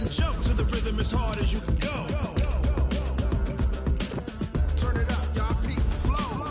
and jump to the rhythm as hard as you can go. Turn it up, y'all. Peak flow.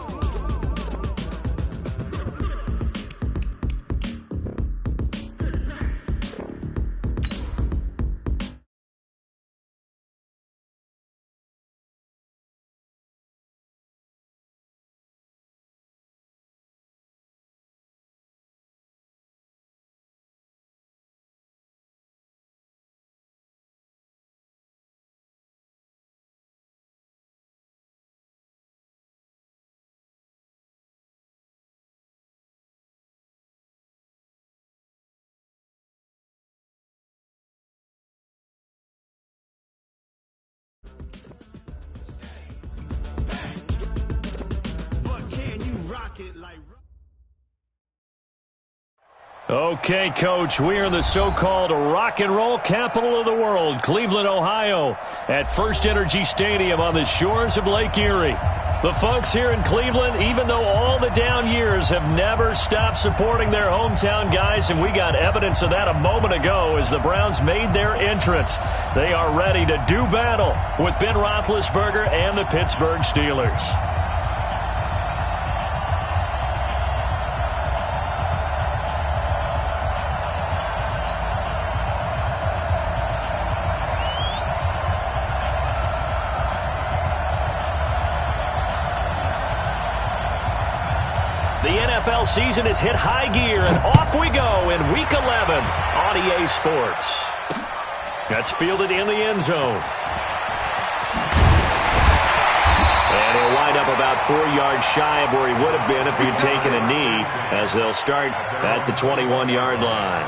Okay, Coach, we are in the so-called rock and roll capital of the world, Cleveland, Ohio, at First Energy Stadium on the shores of Lake Erie. The folks here in Cleveland, even though all the down years, have never stopped supporting their hometown guys, and we got evidence of that a moment ago as the Browns made their entrance. They are ready to do battle with Ben Roethlisberger and the Pittsburgh Steelers. The NFL season has hit high gear, and off we go in Week 11 on EA Sports. That's fielded in the end zone. And he'll wind up about 4 yards shy of where he would have been if he had taken a knee, as they'll start at the 21-yard line.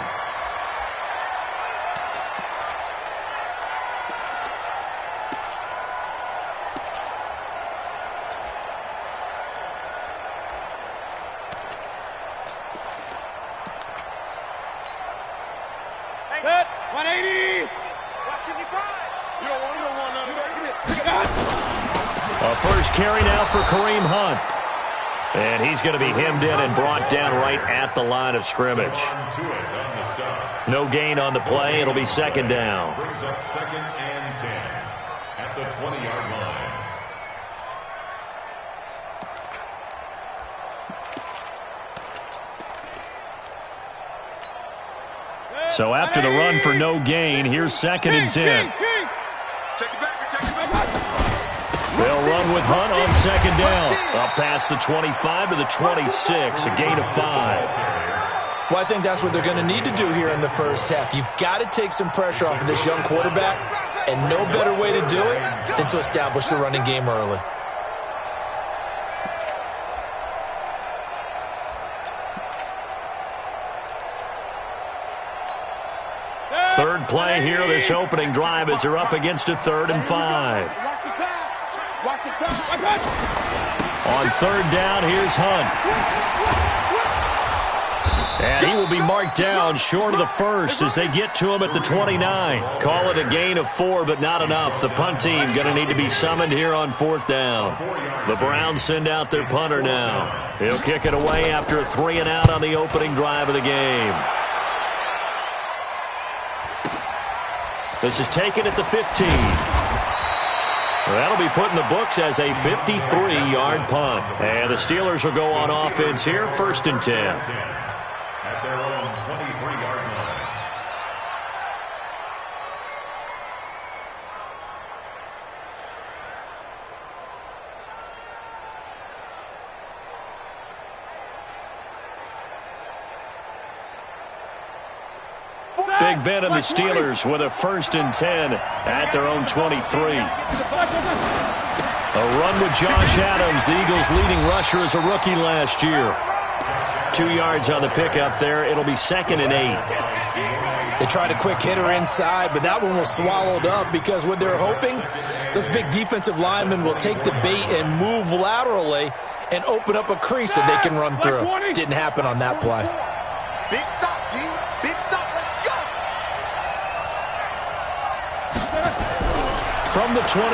Carry now for Kareem Hunt. And he's going to be hemmed in and brought down right at the line of scrimmage. No gain on the play. It'll be second down. Brings up 2nd and 10 at the 20-yard line. So after the run for no gain, here's 2nd and 10. They'll run with Hunt on 2nd down. Up past the 25 to the 26, a gain of 5. Well, I think that's what they're going to need to do here in the first half. You've got to take some pressure off of this young quarterback, and no better way to do it than to establish the running game early. Third play here, this opening drive, as they're up against a 3rd and 5. On 3rd down, here's Hunt. And he will be marked down short of the first as they get to him at the 29. Call it a gain of 4, but not enough. The punt team going to need to be summoned here on 4th down. The Browns send out their punter now. He'll kick it away after a 3 and out on the opening drive of the game. This is taken at the 15. That'll be put in the books as a 53-yard punt. And the Steelers will go on offense here, 1st and 10. At their own 23-yard line. Big Ben and the Steelers with a 1st and 10 at their own 23. A run with Josh Adams, the Eagles' leading rusher as a rookie last year. 2 yards on the pickup there. It'll be 2nd and 8. They tried a quick hitter inside, but that one was swallowed up because what they're hoping, those big defensive linemen will take the bait and move laterally and open up a crease that they can run through. Didn't happen on that play. Big stop, G. Big stop. Let's go. From the 24,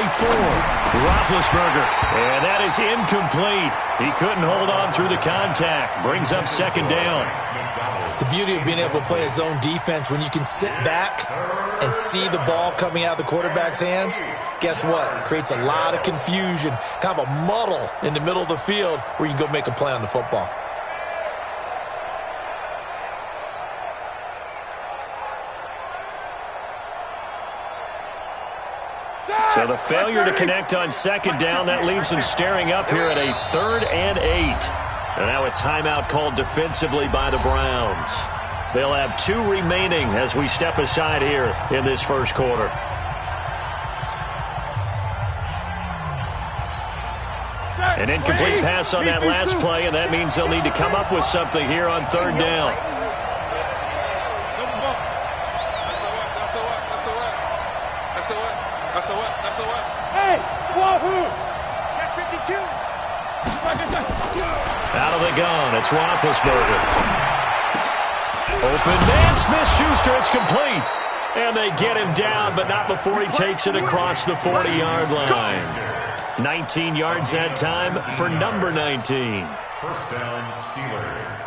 Roethlisberger. And that is incomplete. He couldn't hold on through the contact. Brings up 2nd down. The beauty of being able to play a zone defense, when you can sit back and see the ball coming out of the quarterback's hands, guess what? It creates a lot of confusion, kind of a muddle in the middle of the field where you can go make a play on the football. So the failure to connect on second down, that leaves them staring up here at a 3rd and 8. And now a timeout called defensively by the Browns. They'll have 2 remaining as we step aside here in this first quarter. An incomplete pass on that last play, and that means they'll need to come up with something here on 3rd down. Out of the gun, it's Roethlisberger. Open man, Smith-Schuster, it's complete. And they get him down, but not before he takes it across the 40-yard line. 19 yards that time for number 19. First down, Steelers.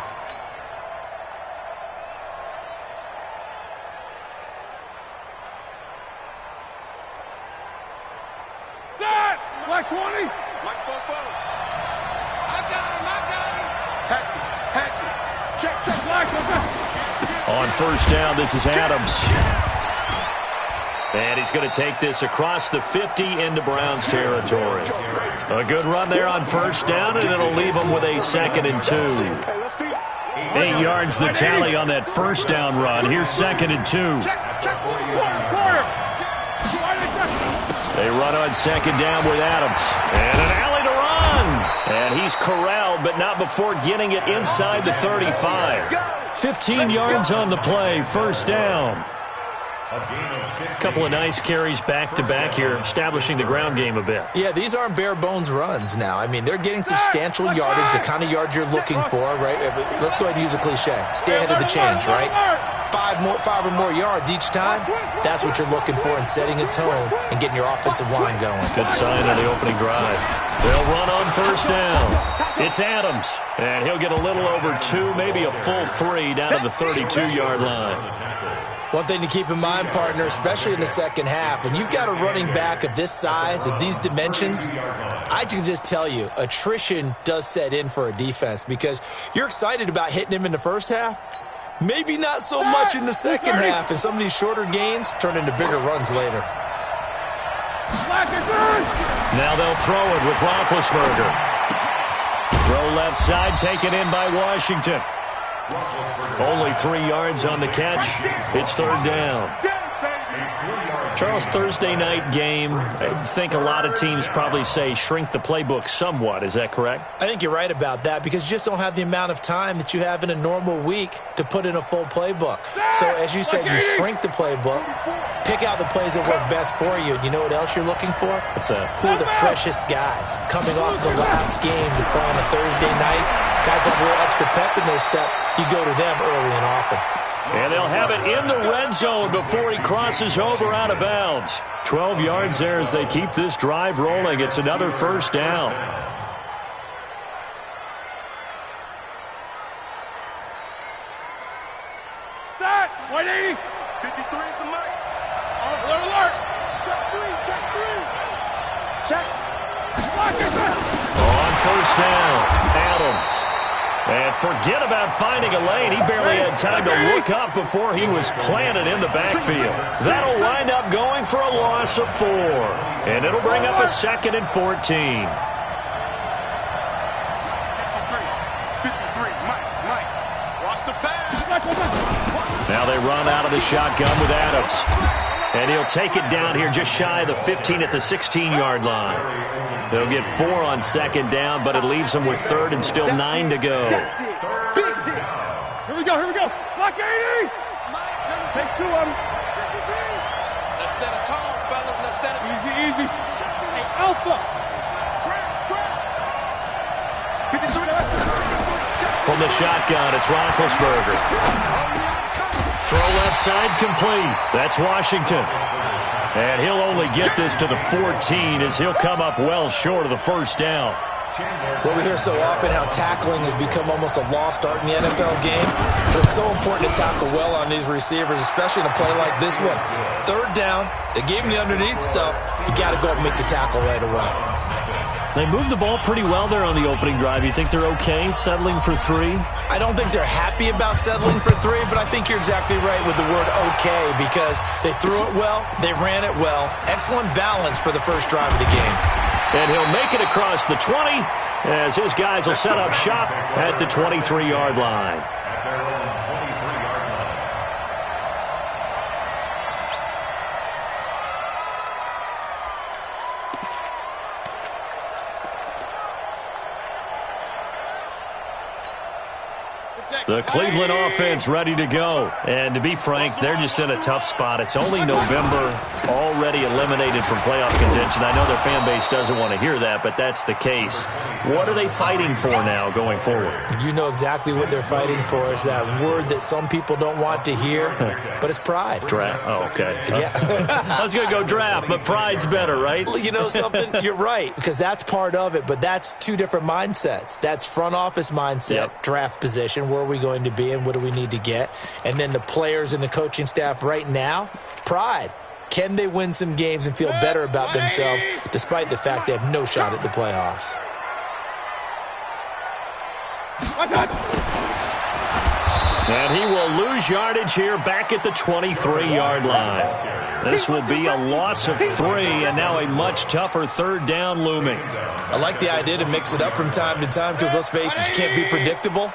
Black 20. Black 4-4. I got him. Hatchet. Check. Black. On first down, this is Adams. And he's going to take this across the 50 into Browns territory. A good run there on first down, and it'll leave him with a 2nd and 2. 8 yards the tally on that first down run. Here's 2nd and 2. They run on second down with Adams. And an alley to run. And he's corralled, but not before getting it inside the 35. 15 yards on the play, first down. A couple of nice carries back-to-back here, establishing the ground game a bit. Yeah, these aren't bare-bones runs now. I mean, they're getting substantial yardage, the kind of yards you're looking for, right? Let's go ahead and use a cliche. Stay ahead of the change, right? 5 or more yards each time, that's what you're looking for in setting a tone and getting your offensive line going. Good sign on the opening drive. They'll run on first down. It's Adams, and he'll get a little over 2, maybe a full 3 down to the 32-yard line. One thing to keep in mind, partner, especially in the second half, when you've got a running back of this size, of these dimensions, I can just tell you, attrition does set in for a defense because you're excited about hitting him in the first half. Maybe not so much in the second half, and some of these shorter gains turn into bigger runs later. Now they'll throw it with Roethlisberger. Throw left side, taken in by Washington. Only 3 yards on the catch. It's 3rd down. Charles, Thursday night game, I think a lot of teams probably say shrink the playbook somewhat. Is that correct? I think you're right about that because you just don't have the amount of time that you have in a normal week to put in a full playbook. So, as you said, you shrink the playbook, pick out the plays that work best for you. You know what else you're looking for? What's that? Who are the freshest guys coming off the last game to play on a Thursday night? Guys have a little extra pep in their step. You go to them early and often. And they'll have it in the red zone before he crosses over out of bounds. 12 yards there as they keep this drive rolling. It's another first down. That 180. 53 is the mic. Alert. Check 3. On first down, Adams. And forget about finding a lane. He barely had time to look up before he was planted in the backfield. That'll wind up going for a loss of 4. And it'll bring up a 2nd and 14. 53. Mike. Watch the pass. Now they run out of the shotgun with Adams. And he'll take it down here just shy of the 15 at the 16-yard line. They'll get 4 on second down, but it leaves them with 3rd and still 9 to go. Here we go. Black 80. Take 2 of them. Let's set a tone, fellas. Let's set it. Easy. Hey, Alpha. From the shotgun, it's Roethlisberger. Throw left side complete. That's Washington. And he'll only get this to the 14 as he'll come up well short of the first down. Well, we hear so often how tackling has become almost a lost art in the NFL game. But it's so important to tackle well on these receivers, especially in a play like this one. Third down, they gave him the underneath stuff. You got to go up and make the tackle right away. They moved the ball pretty well there on the opening drive. You think they're okay settling for 3? I don't think they're happy about settling for 3, but I think you're exactly right with the word okay, because they threw it well, they ran it well. Excellent balance for the first drive of the game. And he'll make it across the 20 as his guys will set up shop at the 23-yard line. The Cleveland offense ready to go. And to be frank, they're just in a tough spot. It's only November, already eliminated from playoff contention. I know their fan base doesn't want to hear that, but that's the case. What are they fighting for now going forward? You know exactly what they're fighting for. Is that word that some people don't want to hear, but it's pride. Draft. Oh, okay. Yeah. I was going to go draft, but pride's better, right? You know something? You're right, because that's part of it, but that's two different mindsets. That's front office mindset, draft position, where are we going to be and what do we need to get? And then the players and the coaching staff right now, pride. Can they win some games and feel better about themselves despite the fact they have no shot at the playoffs? And he will lose yardage here back at the 23-yard line. This will be a loss of 3, and now a much tougher third down looming. I like the idea to mix it up from time to time because, let's face it, you can't be predictable.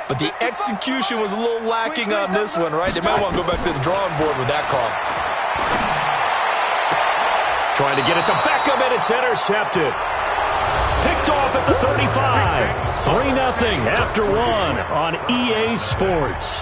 But the execution was a little lacking on this one, right? They might want to go back to the drawing board with that call. Trying to get it to Beckham, and it's intercepted. Picked off at the 35. 3-0 after 1 on EA Sports.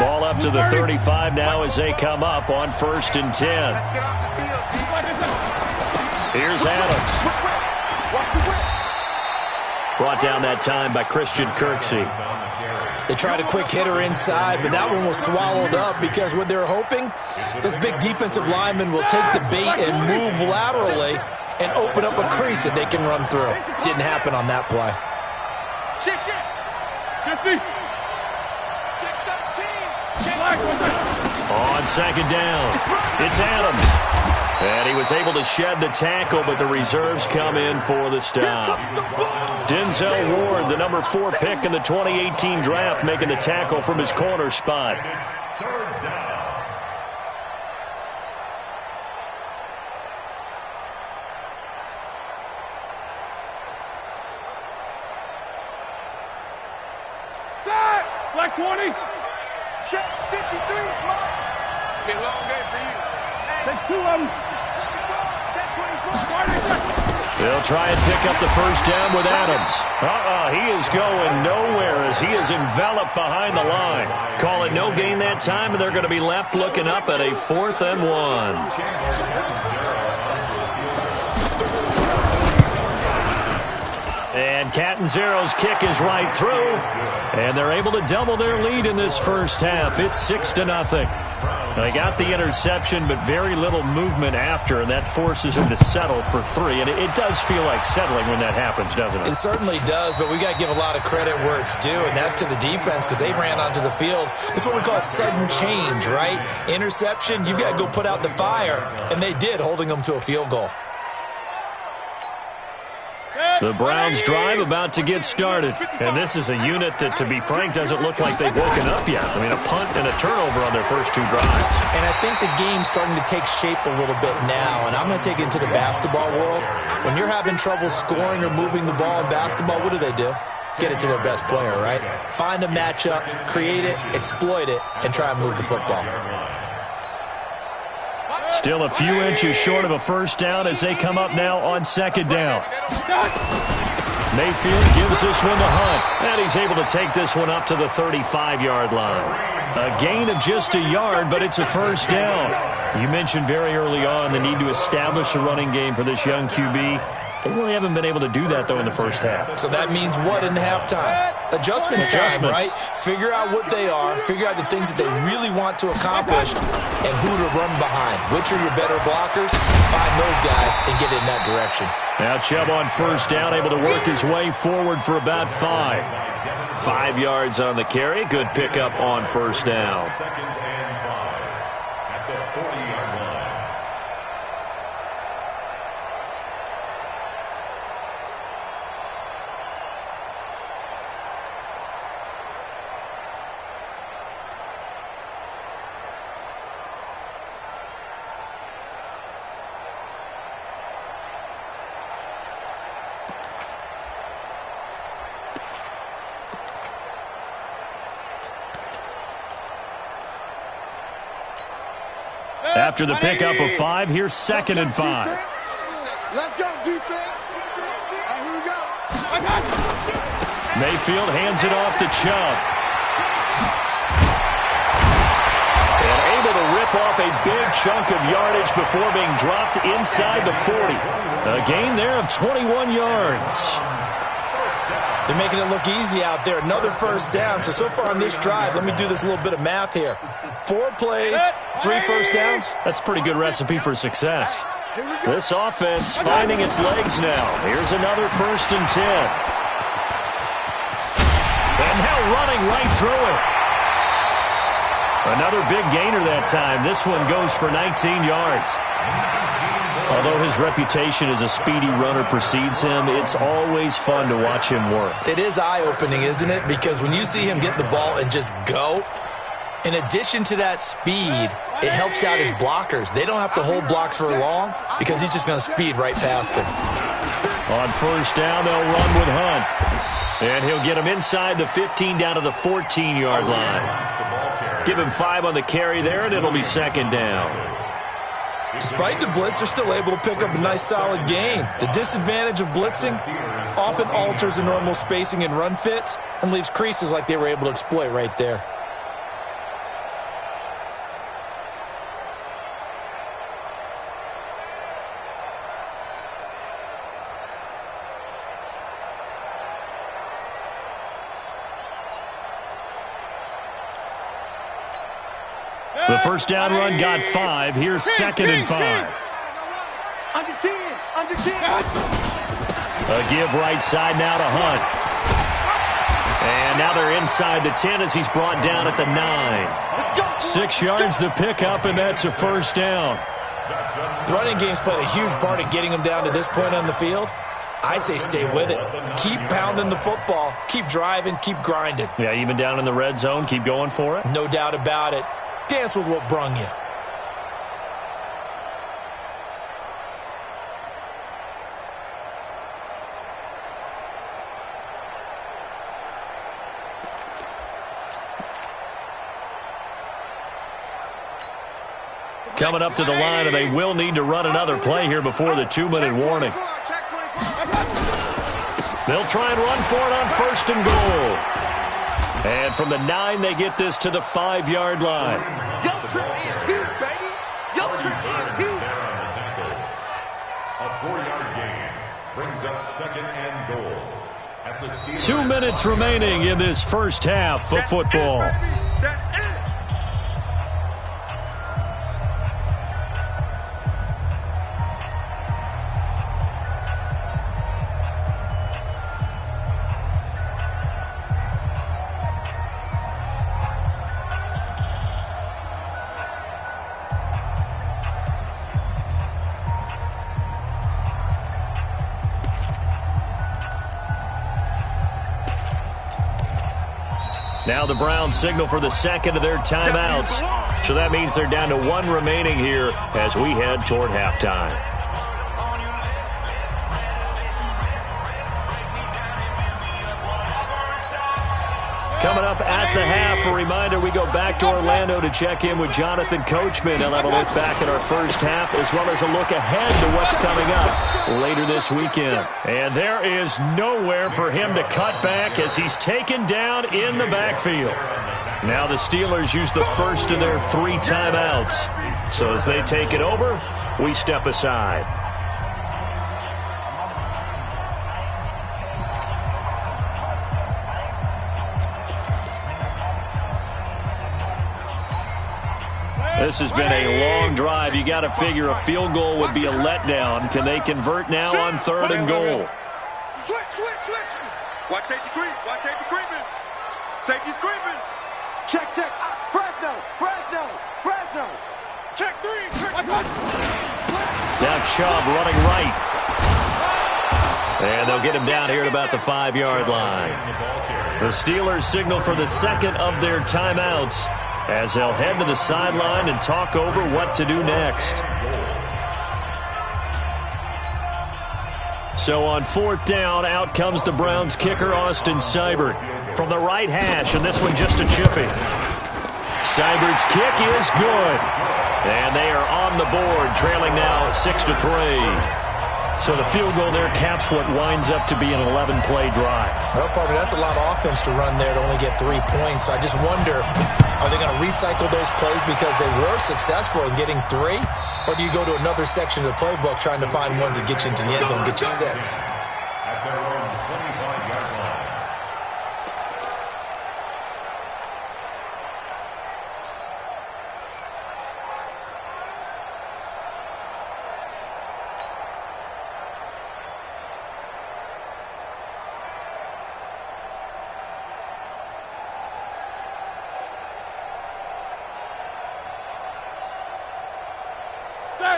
Ball up to the 35 now as they come up on 1st and 10. Here's Adams. Brought down that time by Christian Kirksey. They tried a quick hitter inside, but that one was swallowed up because what they're hoping, those big defensive linemen will take the bait and move laterally and open up a crease that they can run through. Didn't happen on that play. 50. On 2nd down, it's Adams. And he was able to shed the tackle, but the reserves come in for the stop. Denzel Ward, the number 4 pick in the 2018 draft, making the tackle from his corner spot. Black 20. Check 53. Be a long game for you. Take 2 of them. They'll try and pick up the first down with Adams. He is going nowhere as he is enveloped behind the line. Call it no gain that time, and they're going to be left looking up at a 4th and 1. And Catanzaro's kick is right through. And they're able to double their lead in this first half. It's 6-0. They got the interception, but very little movement after, and that forces him to settle for 3. And it does feel like settling when that happens, doesn't it? It certainly does, but we got to give a lot of credit where it's due, and that's to the defense because they ran onto the field. This is what we call sudden change, right? Interception, you got to go put out the fire, and they did, holding them to a field goal. The Browns drive about to get started. And this is a unit that, to be frank, doesn't look like they've woken up yet. I mean, a punt and a turnover on their first 2 drives. And I think the game's starting to take shape a little bit now. And I'm going to take it into the basketball world. When you're having trouble scoring or moving the ball in basketball, what do? Get it to their best player, right? Find a matchup, create it, exploit it, and try and move the football. Still a few inches short of a first down as they come up now on 2nd down. Mayfield gives this one to Hunt, and he's able to take this one up to the 35-yard line. A gain of just a yard, but it's a first down. You mentioned very early on the need to establish a running game for this young QB. They really haven't been able to do that, though, in the first half. So that means what in halftime? Adjustments time, right? Figure out what they are, figure out the things that they really want to accomplish, and who to run behind. Which are your better blockers? Find those guys and get in that direction. Now Chubb on first down, able to work his way forward for about 5. 5 yards on the carry. Good pickup on first down. Second and 5 at the 40-yard line. After the pickup of 5, here's second and 5. Let's go, defense. Here we go. Mayfield hands it off to Chubb. And able to rip off a big chunk of yardage before being dropped inside the 40. A gain there of 21 yards. They're making it look easy out there. Another first down. So far on this drive, let me do this little bit of math here. 4 plays, 3 first downs. That's a pretty good recipe for success. This offense finding its legs now. Here's another 1st and 10. And now running right through it. Another big gainer that time. This one goes for 19 yards. Although his reputation as a speedy runner precedes him, it's always fun to watch him work. It is eye-opening, isn't it? Because when you see him get the ball and just go, in addition to that speed, it helps out his blockers. They don't have to hold blocks for long because he's just going to speed right past them. On first down, they'll run with Hunt. And he'll get him inside the 15 down to the 14-yard line. Give him 5 on the carry there, and it'll be second down. Despite the blitz, they're still able to pick up a nice solid gain. The disadvantage of blitzing often alters the normal spacing and run fits and leaves creases like they were able to exploit right there. The first down run got 5. Here's second and 5. Under 10. Under 10. A give right side now to Hunt. And now they're inside the 10 as he's brought down at the 9. 6 yards the pickup, and that's a first down. The running game's played a huge part in getting them down to this point on the field. I say stay with it. Keep pounding the football. Keep driving. Keep grinding. Yeah, even down in the red zone, keep going for it. No doubt about it. Dance with what brung you. Coming up to the line, and they will need to run another play here before the 2-minute warning. They'll try and run for it on first and goal. And from the 9, they get this to the 5-yard line. Yo, trip is huge, baby. Yo, trip is huge. A 4-yard gain brings up second and goal. At the Steelers. 2 minutes remaining in this first half of football. That's it. Now the Browns signal for the second of their timeouts. So that means they're down to 1 remaining here as we head toward halftime. Coming up at the half, a reminder, we go back to Orlando to check in with Jonathan Coachman. He'll have a look back at our first half as well as a look ahead to what's coming up later this weekend. And there is nowhere for him to cut back as he's taken down in the backfield. Now the Steelers use the first of their 3 timeouts. So as they take it over, we step aside. This has been a long drive. You got to figure a field goal would be a letdown. Can they convert now on 3rd and goal? Switch. Watch safety creep. Watch safety creeping. Safety's creeping. Check. Fresno. Check 3. Now Chubb running right. And they'll get him down here at about the 5-yard line. The Steelers signal for the second of their timeouts as they'll head to the sideline and talk over what to do next. So on 4th down, out comes the Browns kicker, Austin Seibert. From the right hash, and this one just a chippy. Seibert's kick is good. And they are on the board, trailing now 6-3. So the field goal there caps what winds up to be an 11-play drive. Well, partner, that's a lot of offense to run there to only get 3 points. So I just wonder, are they going to recycle those plays because they were successful in getting 3? Or do you go to another section of the playbook trying to find ones that get you into the end zone and get you 6?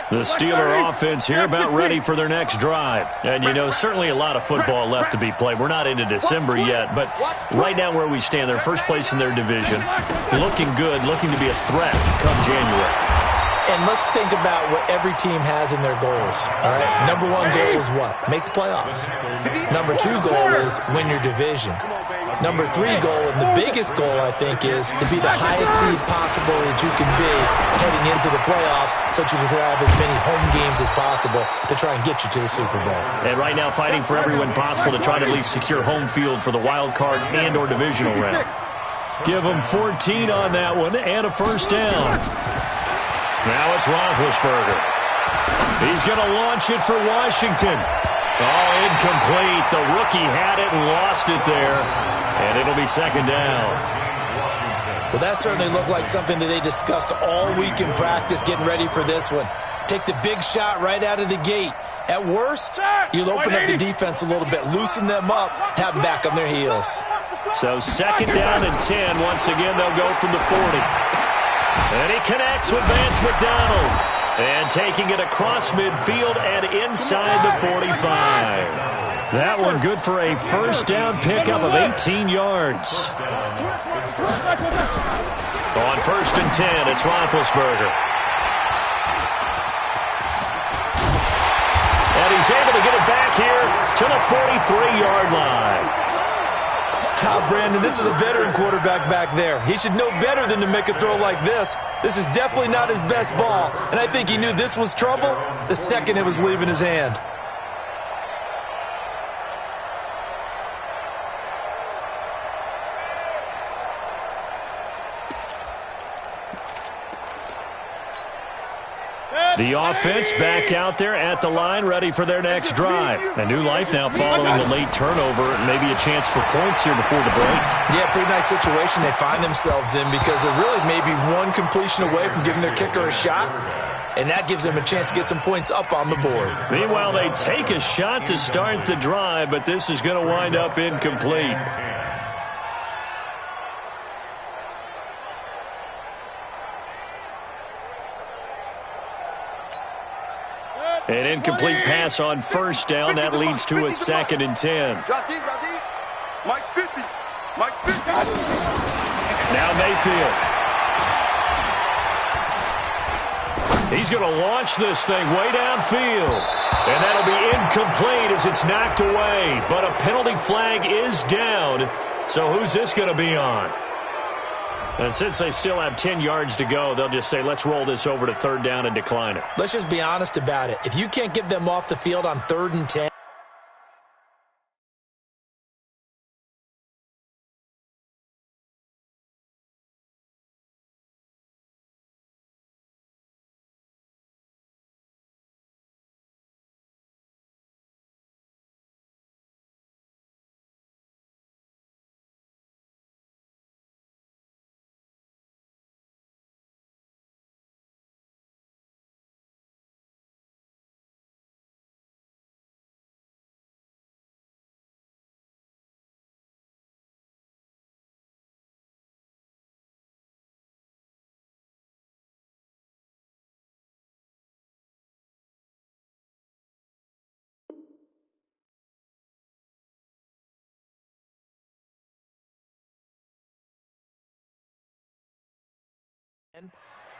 The Steeler offense here about ready for their next drive. And, you know, certainly a lot of football left to be played. We're not into December yet, but right now where we stand, they're first place in their division. Looking good, looking to be a threat come January. And let's think about what every team has in their goals, all right? Number 1 goal is what? Make the playoffs. Number 2 goal is win your division. Number 3 goal, and the biggest goal, I think, is to be the highest seed possible that you can be heading into the playoffs so that you can have as many home games as possible to try and get you to the Super Bowl. And right now fighting for every win possible to try to at least secure home field for the wild card and or divisional round. Give them 14 on that one and a first down. Now it's Roethlisberger. He's going to launch it for Washington. Oh, incomplete. The rookie had it and lost it there. And it'll be second down. Well, that certainly looked like something that they discussed all week in practice getting ready for this one. Take the big shot right out of the gate. At worst, you'll open up the defense a little bit, loosen them up, have them back on their heels. So second down and 10. Once again, they'll go from the 40. And he connects with Vance McDonald. And taking it across midfield and inside the 45. That one good for a first down pickup of 18 yards. On 1st and 10, it's Roethlisberger. And he's able to get it back here to the 43-yard line. Brandon, this is a veteran quarterback back there. He should know better than to make a throw like this. This is definitely not his best ball, and I think he knew this was trouble the second it was leaving his hand. The offense back out there at the line, ready for their next drive. A new life now following the late turnover. Maybe a chance for points here before the break. Yeah, pretty nice situation they find themselves in because they're really maybe one completion away from giving their kicker a shot. And that gives them a chance to get some points up on the board. Meanwhile, they take a shot to start the drive, but this is going to wind up incomplete. An incomplete pass on first down. That leads to a 2nd and 10. Mike's 50. Now Mayfield. He's going to launch this thing way downfield. And that'll be incomplete as it's knocked away. But a penalty flag is down. So So who's this going to be on? And since they still have 10 yards to go, they'll just say, let's roll this over to 3rd down and decline it. Let's just be honest about it. If you can't get them off the field on 3rd and 10,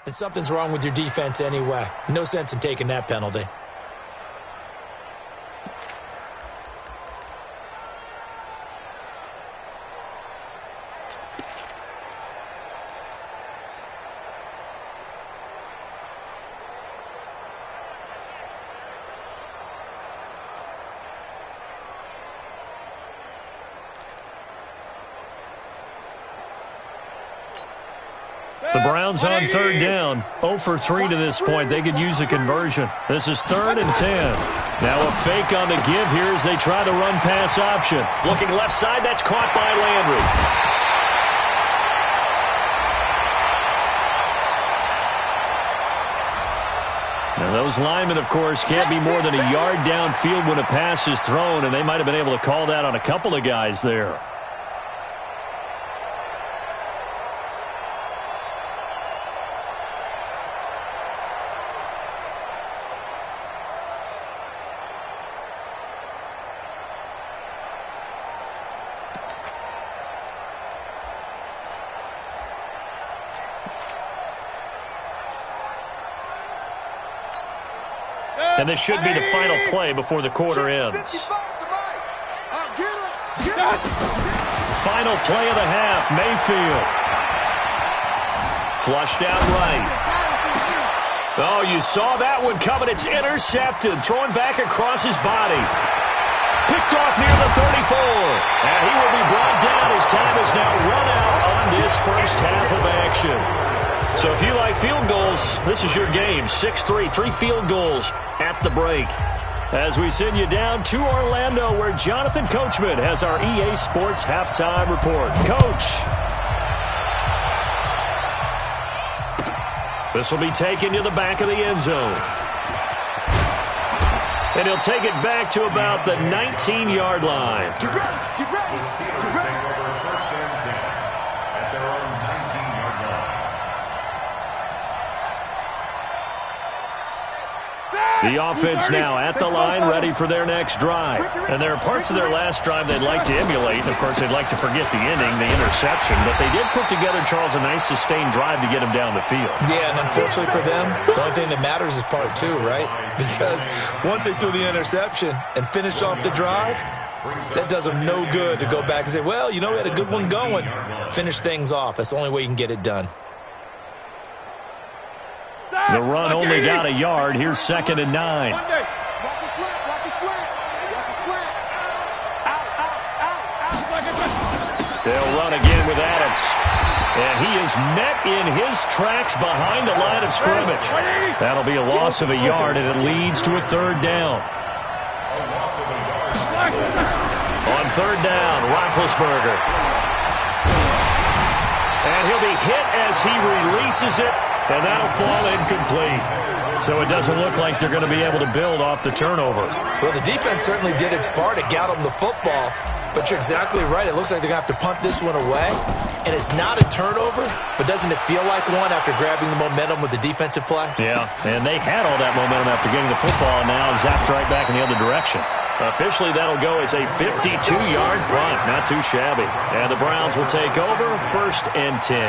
then something's wrong with your defense anyway. No sense in taking that penalty. The Browns on 3rd down. 0 for 3 to this point. They could use a conversion. This is 3rd and 10. Now a fake on the give here as they try the run-pass option. Looking left side, that's caught by Landry. Now those linemen, of course, can't be more than a yard downfield when a pass is thrown, and they might have been able to call that on a couple of guys there. And this should be the final play before the quarter ends. Final play of the half, Mayfield. Flushed out right. Oh, you saw that one coming. It's intercepted. Throwing back across his body. Picked off near the 34. And he will be brought down as time is now run out on this first half of action. So if you like field goals, this is your game. 6-3, 3 field goals at the break. As we send you down to Orlando, where Jonathan Coachman has our EA Sports halftime report. Coach. This will be taken to the back of the end zone. And he'll take it back to about the 19-yard line. Get ready, get ready, get ready. First and 10 at their own 19-yard line. The offense now at the line, ready for their next drive. And there are parts of their last drive they'd like to emulate. And, of course, they'd like to forget the ending, the interception. But they did put together, Charles, a nice sustained drive to get them down the field. Yeah, and unfortunately for them, the only thing that matters is part 2, right? Because once they threw the interception and finished off the drive, that does them no good to go back and say, well, you know, we had a good one going. Finish things off. That's the only way you can get it done. The run only got a yard. Here's 2nd and 9. Watch the slant, watch the slant. Watch the slant. Out. They'll run again with Adams. And he is met in his tracks behind the line of scrimmage. That'll be a loss of a yard, and it leads to a 3rd down. On 3rd down, Roethlisberger. And he'll be hit as he releases it. And that'll fall incomplete. So it doesn't look like they're going to be able to build off the turnover. Well, the defense certainly did its part. It got them the football. But you're exactly right. It looks like they're going to have to punt this one away. And it's not a turnover, but doesn't it feel like one after grabbing the momentum with the defensive play? Yeah, and they had all that momentum after getting the football, and now zapped right back in the other direction. Officially, that'll go as a 52-yard punt. Not too shabby. And the Browns will take over 1st and 10.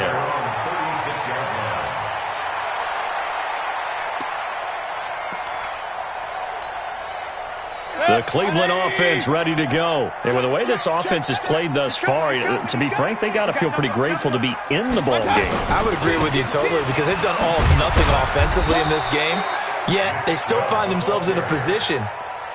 The The Cleveland offense ready to go. And with the way this offense has played thus far, to be frank, they got to feel pretty grateful to be in the ball game. I would agree with you totally because they've done all or nothing offensively in this game, yet they still find themselves in a position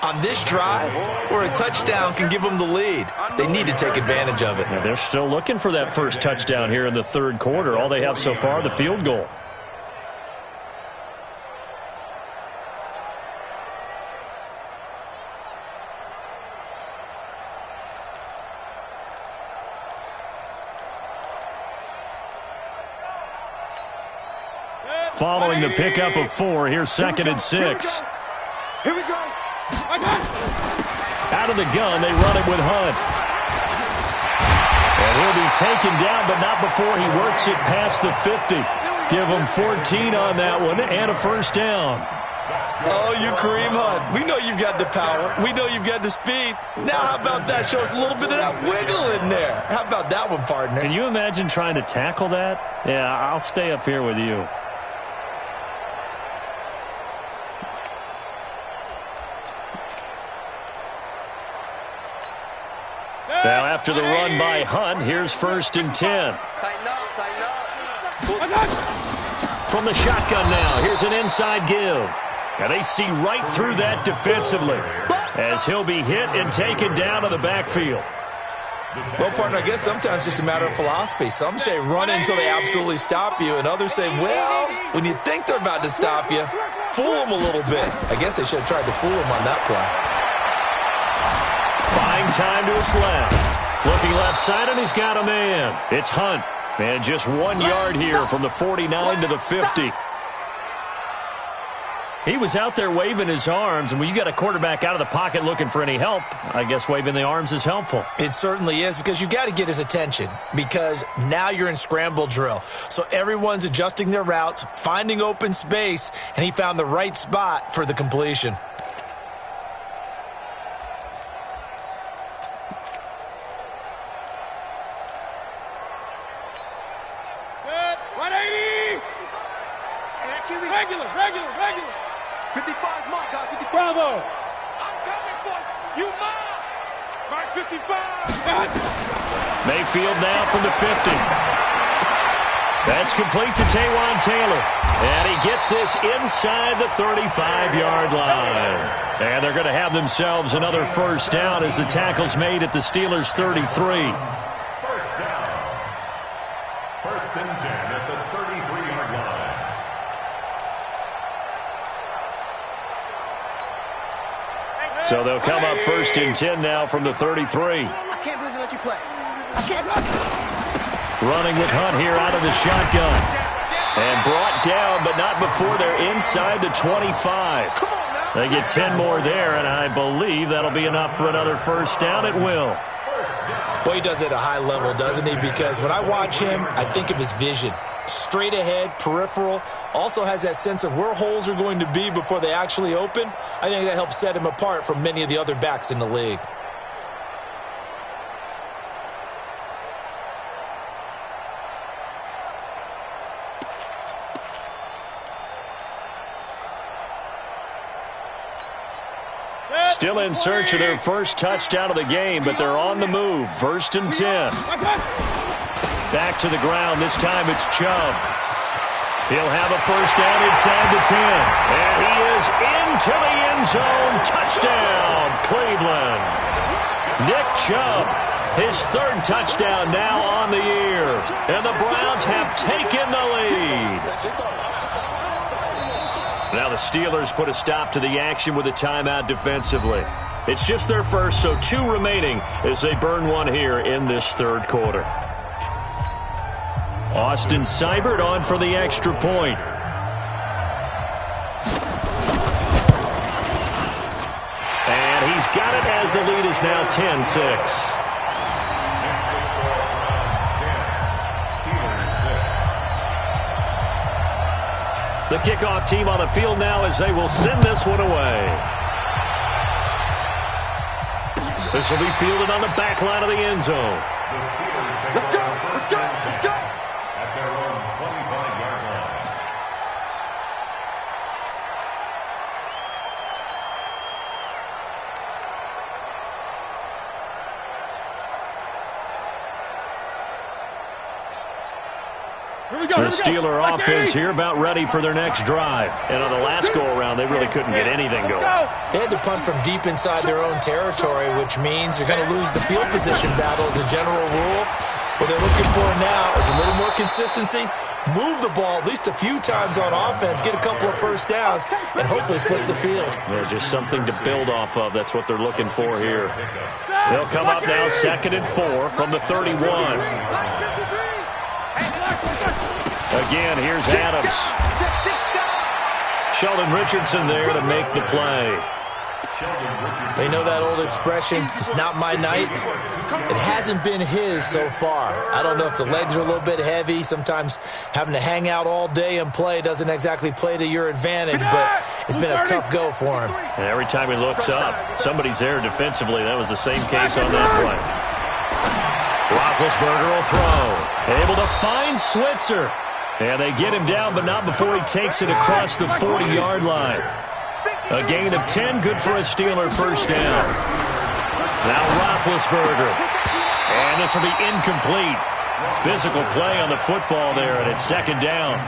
on this drive where a touchdown can give them the lead. They need to take advantage of it. Yeah, they're still looking for that first touchdown here in the third quarter. All they have so far, the field goal. Following the pickup of 4, here's 2nd and 6. Here we go. Out of the gun, they run it with Hunt. And he'll be taken down, but not before he works it past the 50. Give him 14 on that one and a first down. Oh, you Kareem Hunt. We know you've got the power. We know you've got the speed. Now how about that? Show us a little bit of that wiggle in there. How about that one, partner? Can you imagine trying to tackle that? Yeah, I'll stay up here with you. Now, after the run by Hunt, here's 1st and 10. From the shotgun now, here's an inside give. And they see right through that defensively as he'll be hit and taken down to the backfield. Well, partner, I guess sometimes it's just a matter of philosophy. Some say run until they absolutely stop you, and others say, well, when you think they're about to stop you, fool them a little bit. I guess they should have tried to fool them on that play. Buying time to his left. Looking left side, and he's got a man. It's Hunt. And just 1 yard here from the 49 to the 50. He was out there waving his arms, and when you got a quarterback out of the pocket looking for any help, I guess waving the arms is helpful. It certainly is, because you got to get his attention, because now you're in scramble drill. So everyone's adjusting their routes, finding open space, and he found the right spot for the completion. Regular. 55's mark, guys. 55. Bravo. I'm coming for you. Mark 55. Mayfield now from the 50. That's complete to Taywan Taylor. And he gets this inside the 35-yard line. And they're going to have themselves another first down as the tackle's made at the Steelers' 33. First down. 1st and 10 at the 33-yard line. So they'll come up 1st and 10 now from the 33. I can't believe they let you play. I can't. Running with Hunt here out of the shotgun. And brought down, but not before they're inside the 25. They get 10 more there, and I believe that'll be enough for another first down. It will. Well, he does it at a high level, doesn't he? Because when I watch him, I think of his vision. Straight ahead, peripheral, also has that sense of where holes are going to be before they actually open. I think that helps set him apart from many of the other backs in the league. Still in search of their first touchdown of the game, but they're on the move. 1st and 10. Back to the ground. This time it's Chubb. He'll have a first down inside the 10. And he is into the end zone. Touchdown, Cleveland. Nick Chubb, his 3rd touchdown now on the year. And the Browns have taken the lead. Now the Steelers put a stop to the action with a timeout defensively. It's just their first, so 2 remaining as they burn one here in this 3rd quarter. Austin Seibert on for the extra point. And he's got it as the lead is now 10-6. The kickoff team on the field now as they will send this one away. This will be fielded on the back line of the end zone. Let's go. At their own 25-yard line. The Steeler offense here about ready for their next drive. And on the last go-around, they really couldn't get anything going. They had to punt from deep inside their own territory, which means you're going to lose the field position battle as a general rule. What they're looking for now is a little more consistency, move the ball at least a few times on offense, get a couple of first downs, and hopefully flip the field. Yeah, just something to build off of. That's what they're looking for here. They'll come up now 2nd and 4 from the 31. Again, here's Adams. Sheldon Richardson there to make the play. They know that old expression, it's not my night. It hasn't been his so far. I don't know if the legs are a little bit heavy. Sometimes having to hang out all day and play doesn't exactly play to your advantage, but it's been a tough go for him. And every time he looks up, somebody's there defensively. That was the same case on that play. Roethlisberger will throw. Able to find Switzer. And they get him down, but not before he takes it across the 40-yard line. A gain of 10, good for a Steeler first down. Now Roethlisberger. And this will be incomplete. Physical play on the football there, and it's 2nd down.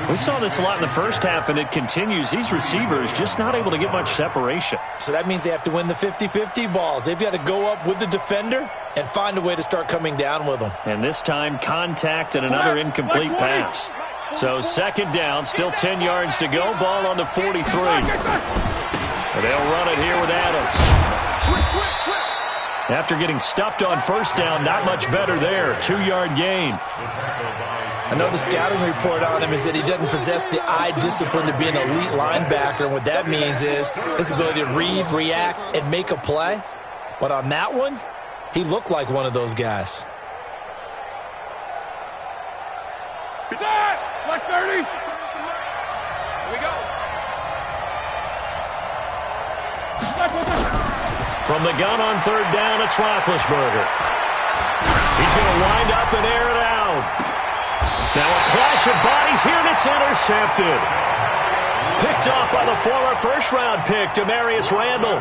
We saw this a lot in the first half, and it continues. These receivers just not able to get much separation. So that means they have to win the 50-50 balls. They've got to go up with the defender and find a way to start coming down with them. And this time, contact and another incomplete pass. So 2nd down, still 10 yards to go. Ball on the 43. And they'll run it here with Adams. After getting stuffed on first down, not much better there. 2-yard gain. I know the scouting report on him is that he doesn't possess the eye discipline to be an elite linebacker. And what that means is his ability to read, react, and make a play. But on that one, he looked like one of those guys. Like 30. Here we go. From the gun on 3rd down, it's Roethlisberger. He's going to wind up and air it out. Now a clash of bodies here, and it's intercepted. Picked off by the former first-round pick, Demarius Randall.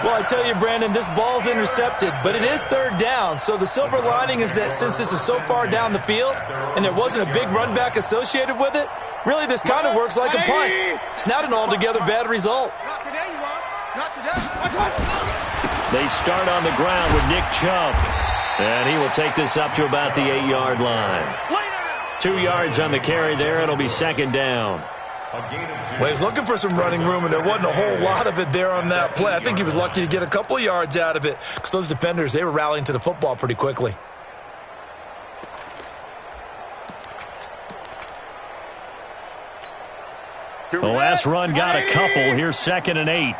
Well, I tell you, Brandon, this ball's intercepted, but it is 3rd down. So the silver lining is that since this is so far down the field and there wasn't a big run back associated with it, really this kind of works like a punt. It's not an altogether bad result. Not today, you are. Not today. They start on the ground with Nick Chubb. And he will take this up to about the 8-yard line. 2 yards on the carry there. It'll be 2nd down. Well, he was looking for some running room, and there wasn't a whole lot of it there on that play. I think he was lucky to get a couple of yards out of it because those defenders, they were rallying to the football pretty quickly. The last run got a couple. Here's 2nd and 8.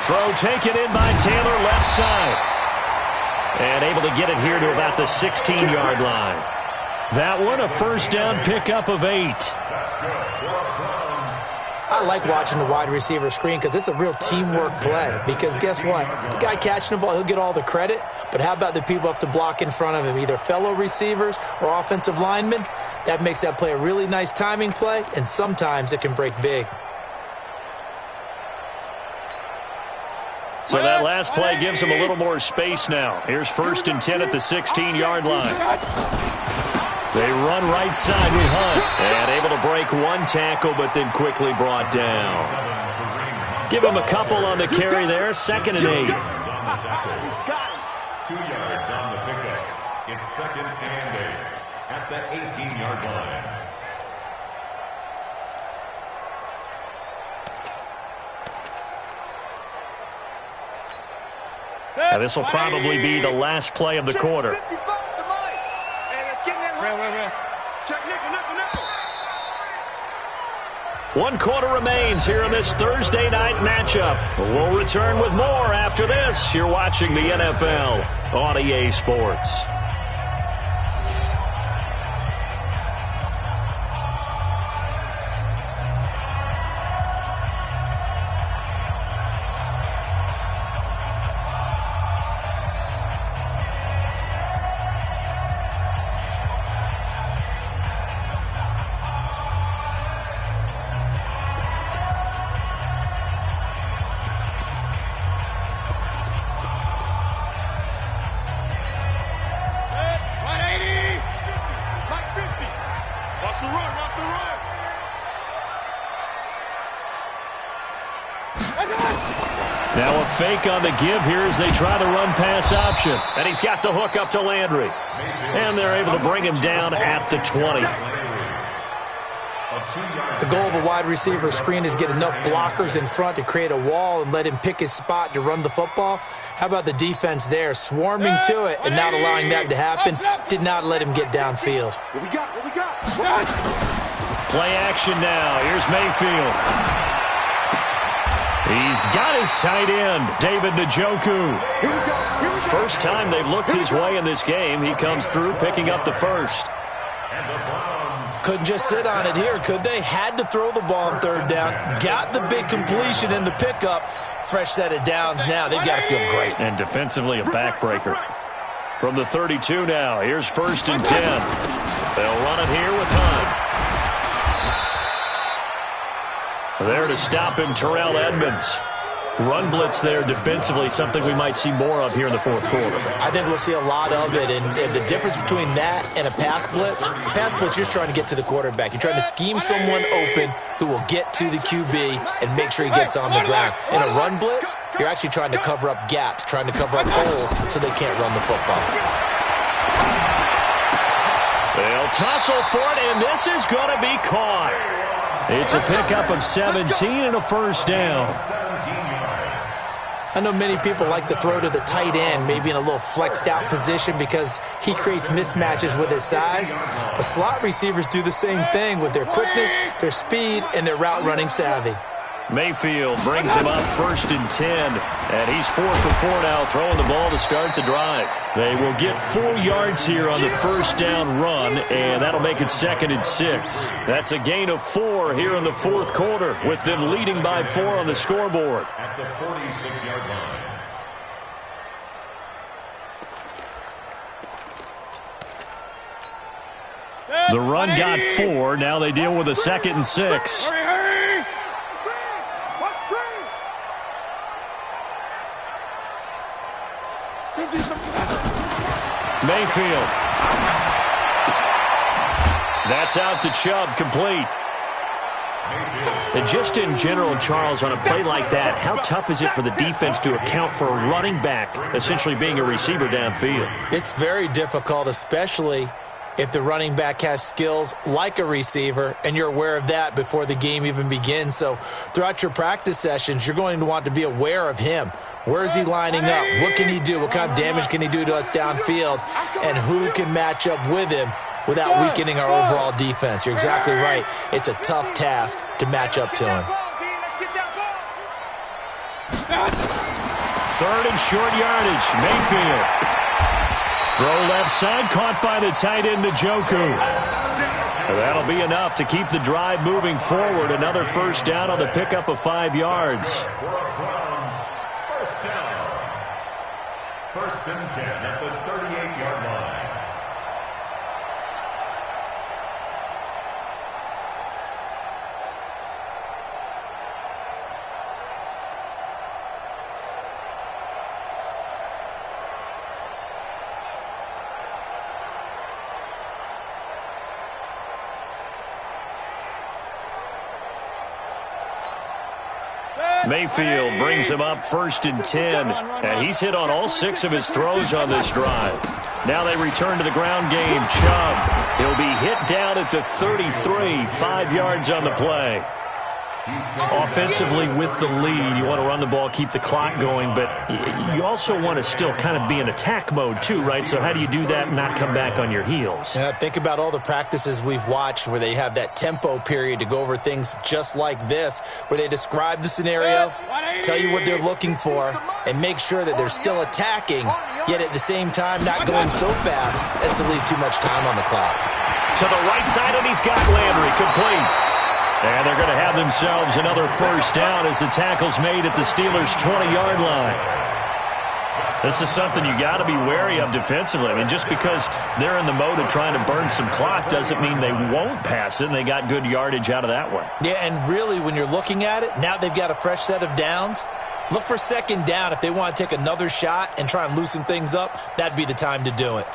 Throw taken in by Taylor, left side. And able to get it here to about the 16-yard line. That one, a first down pickup of 8. I like watching the wide receiver screen because it's a real teamwork play. Because guess what? The guy catching the ball, he'll get all the credit. But how about the people up to block in front of him, either fellow receivers or offensive linemen? That makes that play a really nice timing play, and sometimes it can break big. So that last play gives him a little more space now. Here's 1st and 10 at the 16-yard line. They run right side with Hunt. And able to break one tackle, but then quickly brought down. Give him a couple on the carry there. 2nd and 8. 2 yards on the pickup. It's 2nd and 8 at the 18-yard line. Now this will probably be the last play of the quarter. One quarter remains here in this Thursday night matchup. We'll return with more after this. You're watching the NFL on EA Sports. Now a fake on the give here as they try the run-pass option. And he's got the hook up to Landry. And they're able to bring him down at the 20. The goal of a wide receiver screen is get enough blockers in front to create a wall and let him pick his spot to run the football. How about the defense there, swarming to it and not allowing that to happen? Did not let him get downfield. What we got? Play action now. Here's Mayfield. He's got his tight end, David Njoku. First time they've looked his way in this game. He comes through picking up the first. Couldn't just sit on it here, could they? Had to throw the ball on third down. Got the big completion in the pickup. Fresh set of downs now. They've got to feel great. And defensively a backbreaker. From the 32 now, here's 1st and 10. They'll run it here with Hunt. There to stop him, Terrell Edmonds. Run blitz there defensively, something we might see more of here in the fourth quarter. I think we'll see a lot of it, and the difference between that and a pass blitz, you're just trying to get to the quarterback. You're trying to scheme someone open who will get to the QB and make sure he gets on the ground. In a run blitz, you're actually trying to cover up gaps, trying to cover up holes so they can't run the football. They'll tussle for it, and this is going to be caught. It's a pickup of 17 and a first down. I know many people like to throw to the tight end, maybe in a little flexed out position because he creates mismatches with his size. But slot receivers do the same thing with their quickness, their speed, and their route running savvy. Mayfield brings him up 1st and 10. And he's 4 for 4 now, throwing the ball to start the drive. They will get 4 yards here on the first down run, and that'll make it 2nd and 6. That's a gain of 4 here in the fourth quarter, with them leading by 4 on the scoreboard. At the 46-yard line. The run got 4. Now they deal with a 2nd and 6. Hurry! Mayfield. That's out to Chubb, complete. And just in general, Charles, on a play like that, how tough is it for the defense to account for a running back essentially being a receiver downfield? It's very difficult, especially if the running back has skills like a receiver, and you're aware of that before the game even begins. So throughout your practice sessions, you're going to want to be aware of him. Where is he lining up? What can he do? What kind of damage can he do to us downfield? And who can match up with him without weakening our overall defense? You're exactly right. It's a tough task to match up to him. 3rd and short yardage. Mayfield. Throw left side, caught by the tight end, Njoku. That'll be enough to keep the drive moving forward. Another first down on the pickup of 5 yards. First down. 1st and 10 at the 38-yard line. Mayfield brings him up 1st and 10, and he's hit on all 6 of his throws on this drive. Now they return to the ground game. Chubb, he'll be hit down at the 33, 5 yards on the play. Offensively with the lead, you want to run the ball, keep the clock going, but you also want to still kind of be in attack mode too, right? So how do you do that and not come back on your heels? Yeah, think about all the practices we've watched where they have that tempo period to go over things just like this, where they describe the scenario, tell you what they're looking for, and make sure that they're still attacking, yet at the same time not going so fast as to leave too much time on the clock. To the right side, and he's got Landry complete. And they're going to have themselves another first down as the tackle's made at the Steelers' 20-yard line. This is something you got to be wary of defensively. I mean, just because they're in the mode of trying to burn some clock doesn't mean they won't pass it, and they got good yardage out of that one. Yeah, and really, when you're looking at it, now they've got a fresh set of downs. Look for 2nd down. If they want to take another shot and try and loosen things up, that'd be the time to do it.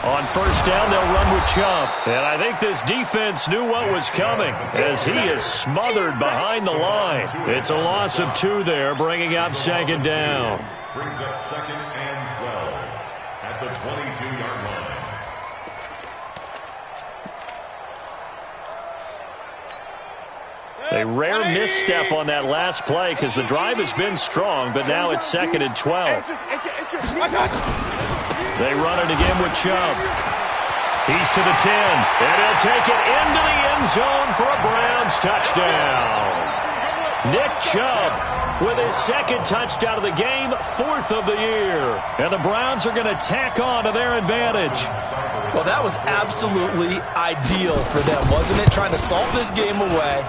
On first down, they'll run with Chubb. And I think this defense knew what was coming as he is smothered behind the line. It's a loss of 2 there, bringing up second down. Brings up 2nd and 12 at the 22-yard line. A rare misstep on that last play because the drive has been strong, but now it's 2nd and 12. They run it again with Chubb. He's to the 10, and he'll take it into the end zone for a Browns touchdown. Nick Chubb with his 2nd touchdown of the game, 4th of the year. And the Browns are going to tack on to their advantage. Well, that was absolutely ideal for them, wasn't it? Trying to salt this game away.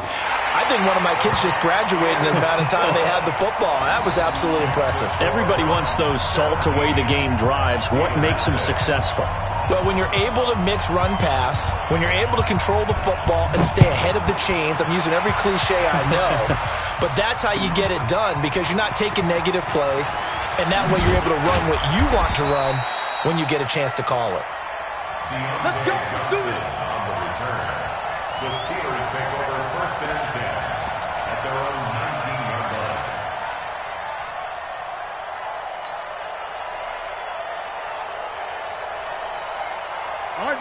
I think one of my kids just graduated in the amount of time they had the football. That was absolutely impressive. Everybody wants those salt-away-the-game drives. What makes them successful? Well, when you're able to mix run-pass, when you're able to control the football and stay ahead of the chains, I'm using every cliche I know, but that's how you get it done because you're not taking negative plays, and that way you're able to run what you want to run when you get a chance to call it. Let's go. Do it. On the return, the Steelers take over 1st and 10 at their own 19-yard line.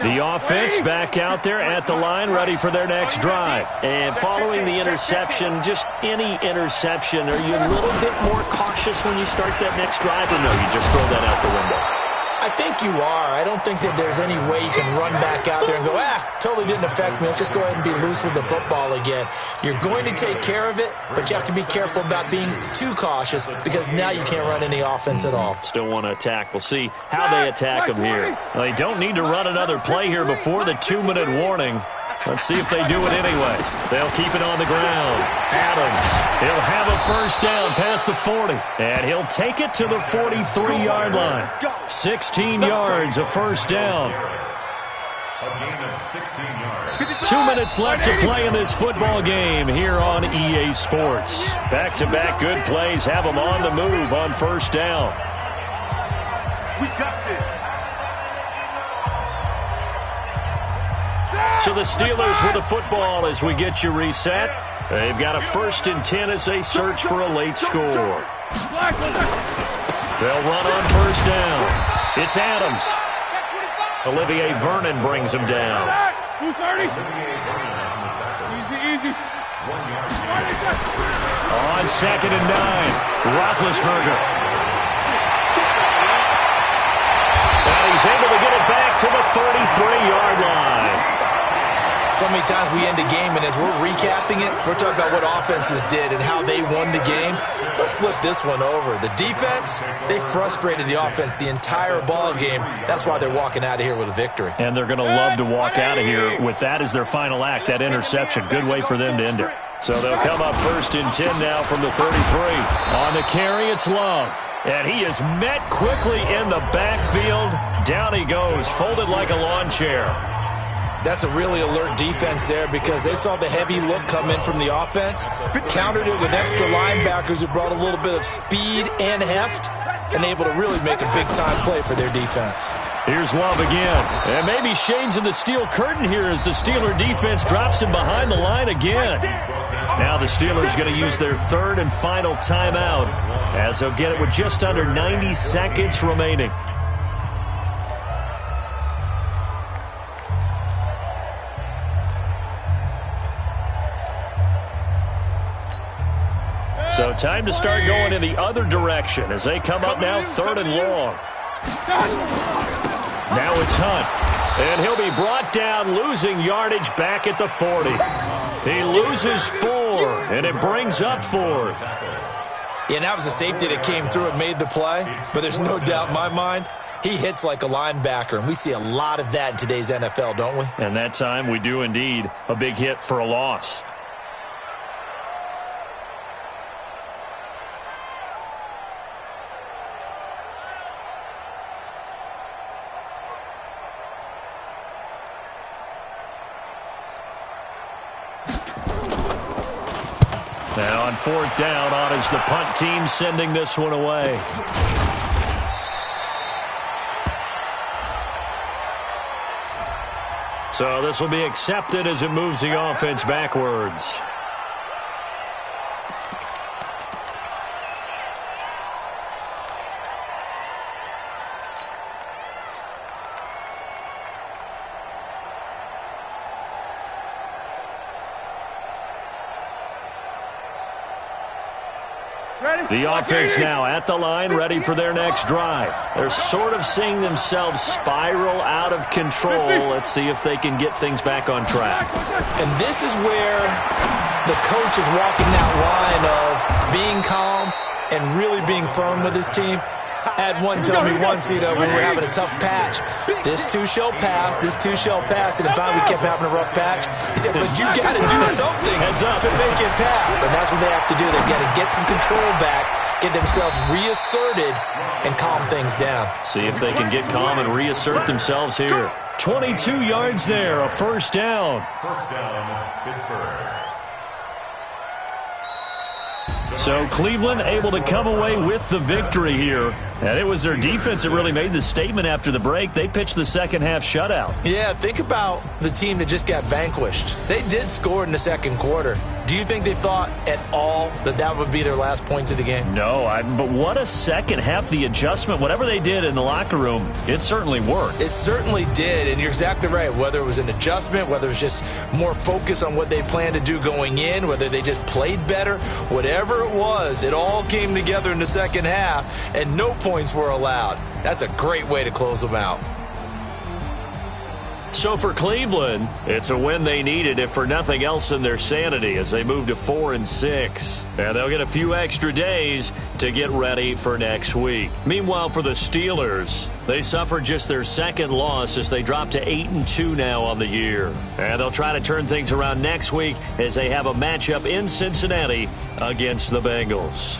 The offense back out there at the line, ready for their next drive. And following the interception, just any interception, are you a little bit more cautious when you start that next drive, or no, you just throw that out the window? I think you are. I don't think that there's any way you can run back out there and go, totally didn't affect me. Let's just go ahead and be loose with the football again. You're going to take care of it, but you have to be careful about being too cautious because now you can't run any offense at all. Still want to attack. We'll see how they attack them here. Well, they don't need to run another play here before the 2-minute warning. Let's see if they do it anyway. They'll keep it on the ground. Adams, he'll have a first down past the 40. And he'll take it to the 43-yard line. 16 yards, a first down. A gain of 16 yards. 2 minutes left to play in this football game here on EA Sports. Back-to-back good plays have them on the move on first down. We got this. So the Steelers with the football as we get you reset. They've got a 1st and 10 as they search for a late score. They'll run on first down. It's Adams. Olivier Vernon brings him down. 230. Easy. 1 yard. On 2nd and 9, Roethlisberger. And he's able to get it back to the 33-yard line. So many times we end a game, and as we're recapping it, we're talking about what offenses did and how they won the game. Let's flip this one over. The defense, they frustrated the offense the entire ball game. That's why they're walking out of here with a victory. And they're going to love to walk out of here with that as their final act, that interception. Good way for them to end it. So they'll come up 1st and 10 now from the 33. On the carry, it's Love. And he is met quickly in the backfield. Down he goes, folded like a lawn chair. That's a really alert defense there because they saw the heavy look come in from the offense, countered it with extra linebackers who brought a little bit of speed and heft, and able to really make a big-time play for their defense. Here's Love again. And maybe shades of the steel curtain here as the Steeler defense drops him behind the line again. Now the Steelers going to use their 3rd and final timeout as they'll get it with just under 90 seconds remaining. So time to start going in the other direction as they come up now 3rd and long. Now it's Hunt. And he'll be brought down, losing yardage back at the 40. He loses 4, and it brings up 4th. Yeah, and that was a safety that came through and made the play. But there's no doubt in my mind, he hits like a linebacker. And we see a lot of that in today's NFL, don't we? And that time we do indeed. A big hit for a loss. Now on 4th down, on is the punt team sending this one away. So this will be accepted as it moves the offense backwards. The offense now at the line, ready for their next drive. They're sort of seeing themselves spiral out of control. Let's see if they can get things back on track. And this is where the coach is walking that line of being calm and really being firm with his team. I had one tell me once, when we were having a tough patch, this too shall pass, this too shall pass, and finally we kept having a rough patch. He said, but you got to do something to make it pass, and that's what they have to do. They got to get some control back, get themselves reasserted, and calm things down. See if they can get calm and reassert themselves here. 22 yards there, a first down. First down, Pittsburgh. So Cleveland able to come away with the victory here. And it was their defense that really made the statement after the break. They pitched the second-half shutout. Yeah, think about the team that just got vanquished. They did score in the second quarter. Do you think they thought at all that that would be their last points of the game? No, but what a second half. The adjustment, whatever they did in the locker room, it certainly worked. It certainly did, and you're exactly right. Whether it was an adjustment, whether it was just more focus on what they planned to do going in, whether they just played better, whatever it was, it all came together in the second half, and no points were allowed. That's a great way to close them out. So for Cleveland, it's a win they needed, if for nothing else than their sanity, as they move to 4-6. And they'll get a few extra days to get ready for next week. Meanwhile, for the Steelers, they suffered just their second loss as they drop to 8-2 now on the year. And they'll try to turn things around next week as they have a matchup in Cincinnati against the Bengals.